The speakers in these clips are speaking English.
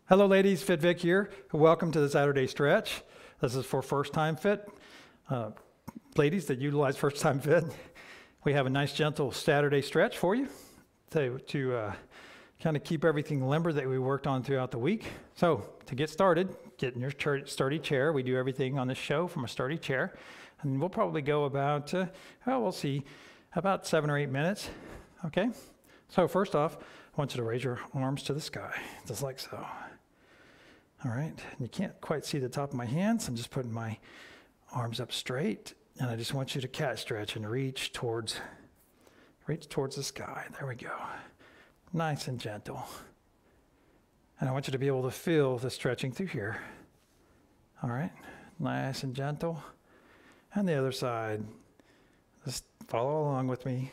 Hello ladies, Fit Vic here. Welcome to the Saturday stretch. This is for first time fit. Ladies that utilize first time fit, we have a nice gentle Saturday stretch for you to kind of keep everything limber that we worked on throughout the week. So to get started, get in your sturdy chair. We do everything on this show from a sturdy chair. And we'll probably go about, we'll see, about 7 or 8 minutes. Okay? So first off, I want you to raise your arms to the sky, just like so. All right, you can't quite see the top of my hands. I'm just putting my arms up straight, and I just want you to cat stretch and reach towards the sky. There we go. Nice and gentle. And I want you to be able to feel the stretching through here. All right, nice and gentle. And the other side, just follow along with me.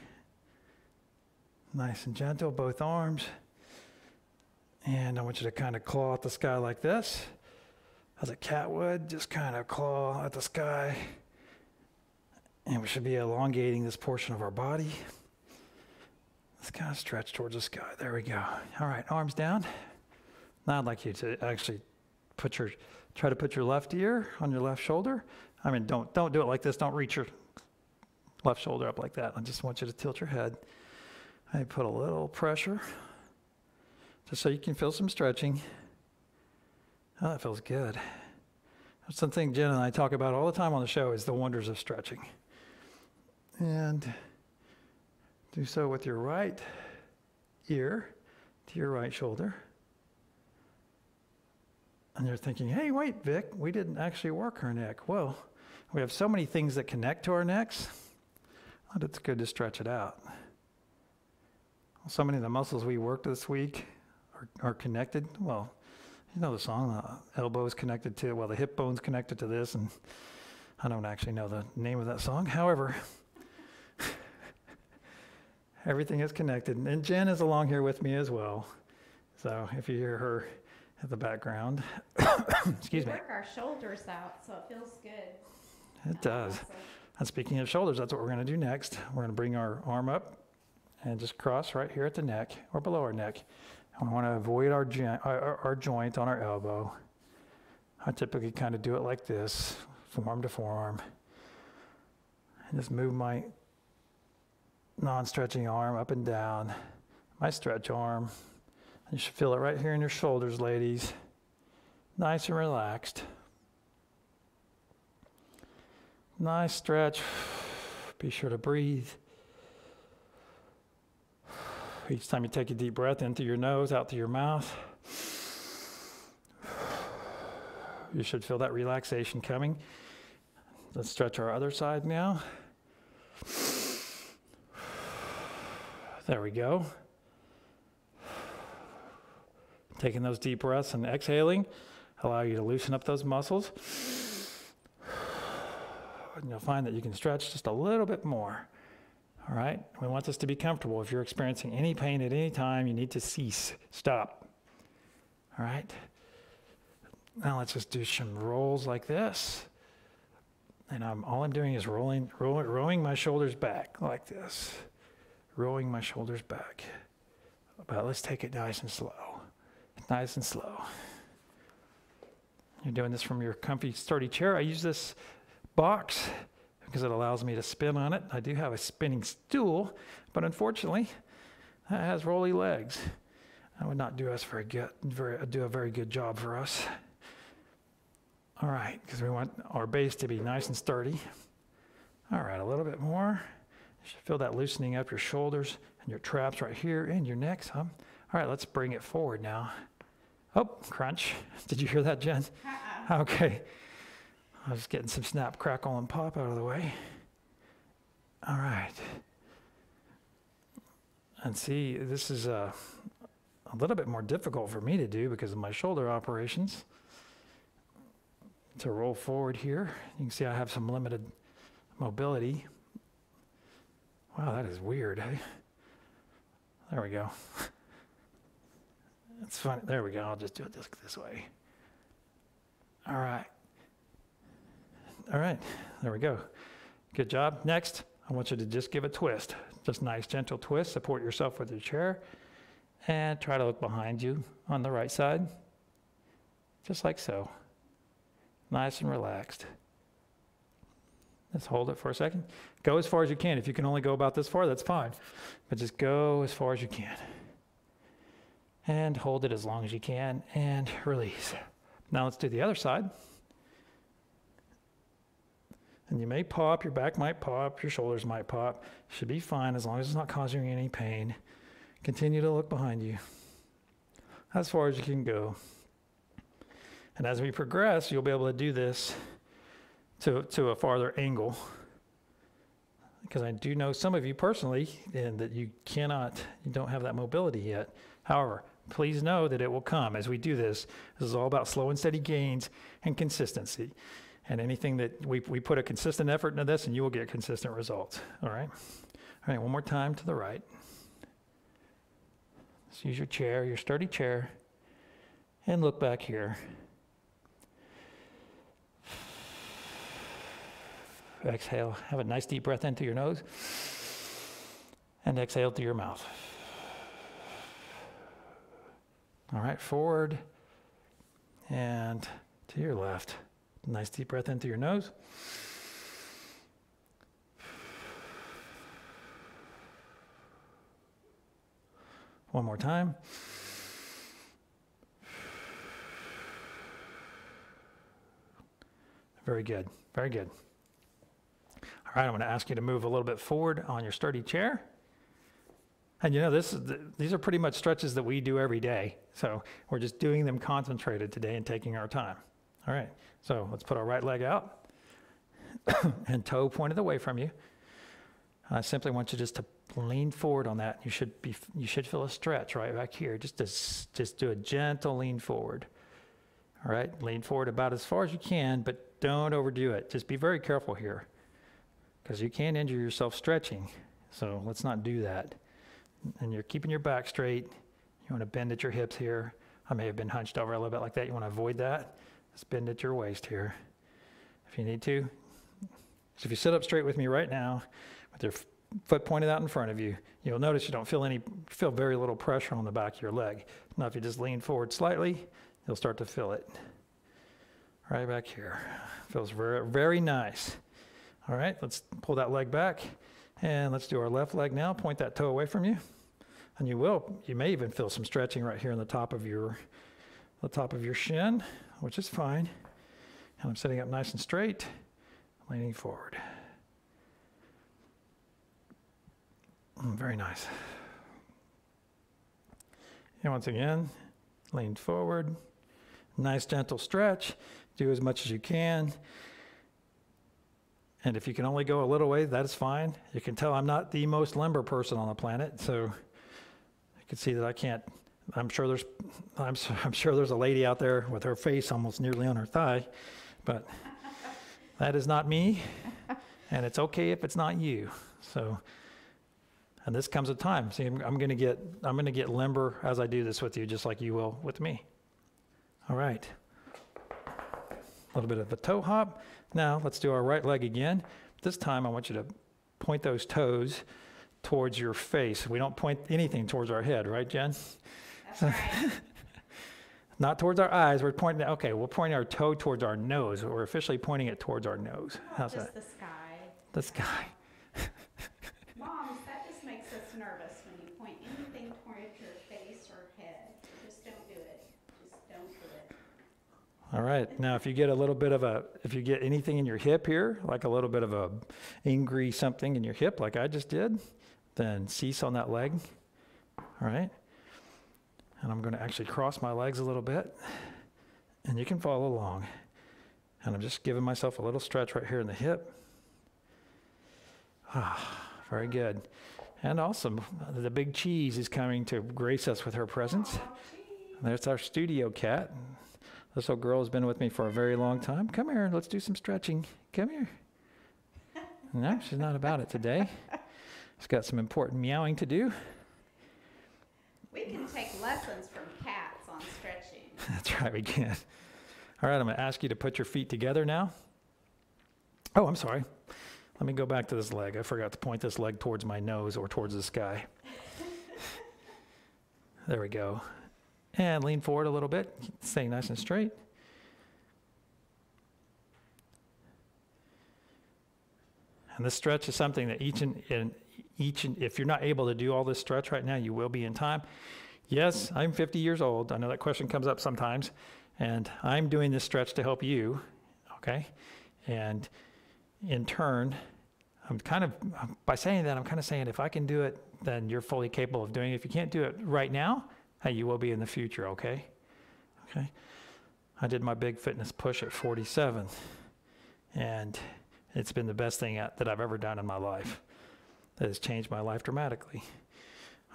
Nice and gentle, both arms. And I want you to kind of claw at the sky like this, as a cat would, just kind of claw at the sky. And we should be elongating this portion of our body. Let's kind of stretch towards the sky. There we go. All right, arms down. Now I'd like you to actually try to put your left ear on your left shoulder. I mean, don't do it like this. Don't reach your left shoulder up like that. I just want you to tilt your head. I put a little pressure, just so you can feel some stretching. Oh, that feels good. That's something Jen and I talk about all the time on the show, is the wonders of stretching. And do so with your right ear to your right shoulder. And you're thinking, hey, wait, Vic, we didn't actually work our neck. Well, we have so many things that connect to our necks that it's good to stretch it out. So many of the muscles we worked this week are connected. Well, you know the song, the elbow's connected to, well, the hip bone's connected to this, and I don't actually know the name of that song. However, everything is connected. And Jen is along here with me as well. So if you hear her in the background, excuse me. We work our shoulders out, so it feels good. It does. Awesome. And speaking of shoulders, that's what we're going to do next. We're going to bring our arm up and just cross right here at the neck or below our neck. And we want to avoid our joint on our elbow. I typically kind of do it like this, forearm to forearm. And just move my non-stretching arm up and down, my stretch arm. You should feel it right here in your shoulders, ladies. Nice and relaxed. Nice stretch. Be sure to breathe. Each time you take a deep breath in through your nose, out through your mouth, you should feel that relaxation coming. Let's stretch our other side now. There we go. Taking those deep breaths and exhaling, allow you to loosen up those muscles. And you'll find that you can stretch just a little bit more. All right, we want this to be comfortable. If you're experiencing any pain at any time, you need to cease, stop. All right, now let's just do some rolls like this. And all I'm doing is rowing my shoulders back like this. Rolling my shoulders back. But let's take it nice and slow. Nice and slow. You're doing this from your comfy, sturdy chair. I use this box because it allows me to spin on it. I do have a spinning stool, but unfortunately, that has rolly legs. That would not do us do a very good job for us. All right, because we want our base to be nice and sturdy. All right, a little bit more. You should feel that loosening up your shoulders and your traps right here and your neck some. All right, let's bring it forward now. Oh, crunch. Did you hear that, Jen? Okay. I was getting some snap, crackle, and pop out of the way. All right. And see, this is a little bit more difficult for me to do because of my shoulder operations. To roll forward here, you can see I have some limited mobility. Wow, that is weird. Eh? There we go. It's funny. There we go. I'll just do it this way. All right. All right, there we go. Good job. Next, I want you to just give a twist. Just nice, gentle twist. Support yourself with your chair. And try to look behind you on the right side. just like so. Nice and relaxed. Just hold it for a second. Go as far as you can. If you can only go about this far, that's fine. But just go as far as you can. And hold it as long as you can and release. Now let's do the other side. And you may pop, your back might pop, your shoulders might pop. Should be fine as long as it's not causing you any pain. Continue to look behind you as far as you can go. And as we progress, you'll be able to do this to a farther angle. Because I do know some of you personally, and that you don't have that mobility yet. However, please know that it will come as we do this. This is all about slow and steady gains and consistency. And anything that we put a consistent effort into this, and you will get consistent results. All right? All right, one more time to the right. Let's use your chair, your sturdy chair, and look back here. Exhale. Have a nice deep breath into your nose. And exhale through your mouth. All right, forward and to your left. Nice deep breath into your nose. One more time. Very good, very good. All right, I'm going to ask you to move a little bit forward on your sturdy chair. And you know, these are pretty much stretches that we do every day. So we're just doing them concentrated today and taking our time. All right, so let's put our right leg out and toe pointed away from you. I simply want you just to lean forward on that. You should feel a stretch right back here. Just do a gentle lean forward. All right, lean forward about as far as you can, but don't overdo it. Just be very careful here because you can injure yourself stretching. So let's not do that. And you're keeping your back straight. You want to bend at your hips here. I may have been hunched over a little bit like that. You want to avoid that. Just bend at your waist here if you need to. So if you sit up straight with me right now with your foot pointed out in front of you, you'll notice you don't feel very little pressure on the back of your leg. Now if you just lean forward slightly, you'll start to feel it. Right back here. Feels very, very nice. All right, let's pull that leg back and let's do our left leg now. Point that toe away from you. And you may even feel some stretching right here in the top of your shin, which is fine. And I'm sitting up nice and straight, leaning forward. Very nice. And once again, lean forward. Nice gentle stretch. Do as much as you can. And if you can only go a little way, that is fine. You can tell I'm not the most limber person on the planet, so you can see that I can't. I'm sure there's a lady out there with her face almost nearly on her thigh, but that is not me, and it's okay if it's not you. So, and this comes a time. See, I'm going to get limber as I do this with you, just like you will with me. All right. A little bit of a toe hop. Now let's do our right leg again. This time I want you to point those toes towards your face. We don't point anything towards our head, right, Jen? That's right. Not towards our eyes. We're pointing our toe towards our nose. We're officially pointing it towards our nose. How's just that? the sky. The sky. Moms, that just makes us nervous when you point anything towards your face or head. Just don't do it. Just don't do it. All right. Now, if you get anything in your hip here, like a little bit of a angry something in your hip, like I just did, then cease on that leg. All right. And I'm going to actually cross my legs a little bit, and you can follow along. And I'm just giving myself a little stretch right here in the hip. Very good. And awesome. The big cheese is coming to grace us with her presence. There's our studio cat. This little girl has been with me for a very long time. Come here, let's do some stretching. Come here. No, she's not about it today. She's got some important meowing to do. We can take lessons from cats on stretching. That's right, we can. All right, I'm going to ask you to put your feet together now. Oh, I'm sorry. Let me go back to this leg. I forgot to point this leg towards my nose or towards the sky. There we go. And lean forward a little bit. Stay nice and straight. And this stretch is something that if you're not able to do all this stretch right now, you will be in time. Yes, I'm 50 years old. I know that question comes up sometimes. And I'm doing this stretch to help you, okay? And in turn, by saying that, I'm kind of saying if I can do it, then you're fully capable of doing it. If you can't do it right now, hey, you will be in the future, okay? Okay. I did my big fitness push at 47, and it's been the best thing that I've ever done in my life. That has changed my life dramatically.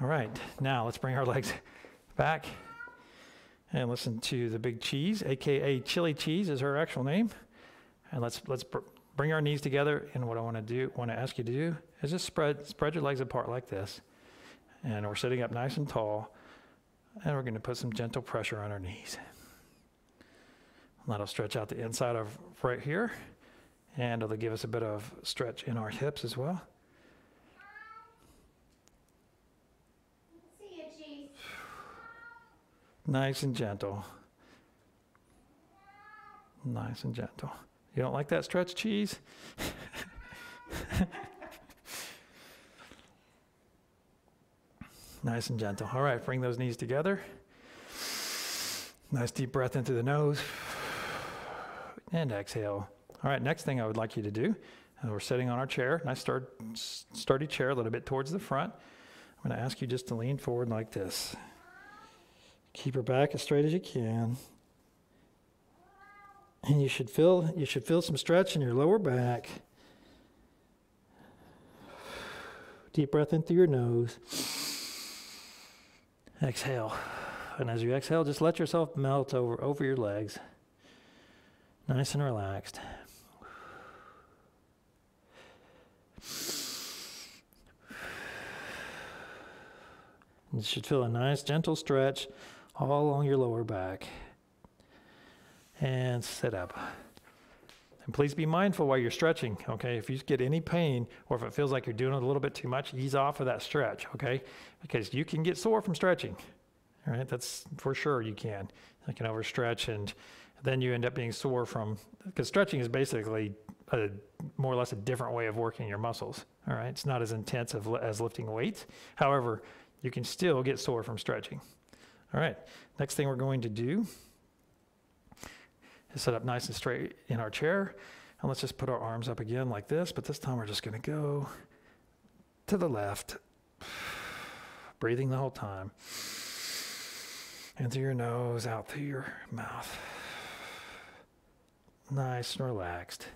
All right, now let's bring our legs back and listen to the big cheese, aka Chili Cheese is her actual name. And let's bring our knees together. And what I want to ask you to do is just spread your legs apart like this. And we're sitting up nice and tall. And we're going to put some gentle pressure on our knees. That'll stretch out the inside of right here. And it'll give us a bit of stretch in our hips as well. See you, Cheese. Nice and gentle. Nice and gentle. You don't like that stretch, Cheese? Nice and gentle. All right, bring those knees together. Nice deep breath in through the nose. And exhale. All right, next thing I would like you to do, we're sitting on our chair, nice sturdy chair, a little bit towards the front. I'm going to ask you just to lean forward like this. Keep your back as straight as you can. And you should feel some stretch in your lower back. Deep breath in through your nose. Exhale. And as you exhale, just let yourself melt over your legs. Nice and relaxed. You should feel a nice gentle stretch all along your lower back. And sit up. And please be mindful while you're stretching, okay? If you get any pain or if it feels like you're doing it a little bit too much, ease off of that stretch, okay? Because you can get sore from stretching, all right? That's for sure you can. You can overstretch and then you end up being sore because stretching is basically more or less a different way of working your muscles, all right? It's not as intense as lifting weights. However, you can still get sore from stretching. All right, next thing we're going to do is sit up nice and straight in our chair. And let's just put our arms up again like this, but this time we're just going to go to the left, breathing the whole time. In through your nose, out through your mouth. Nice and relaxed.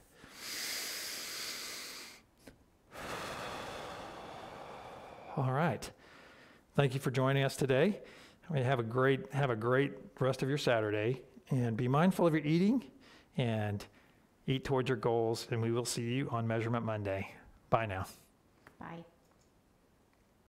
All right. Thank you for joining us today. Have a great rest of your Saturday. And be mindful of your eating and eat towards your goals. And we will see you on Measurement Monday. Bye now. Bye.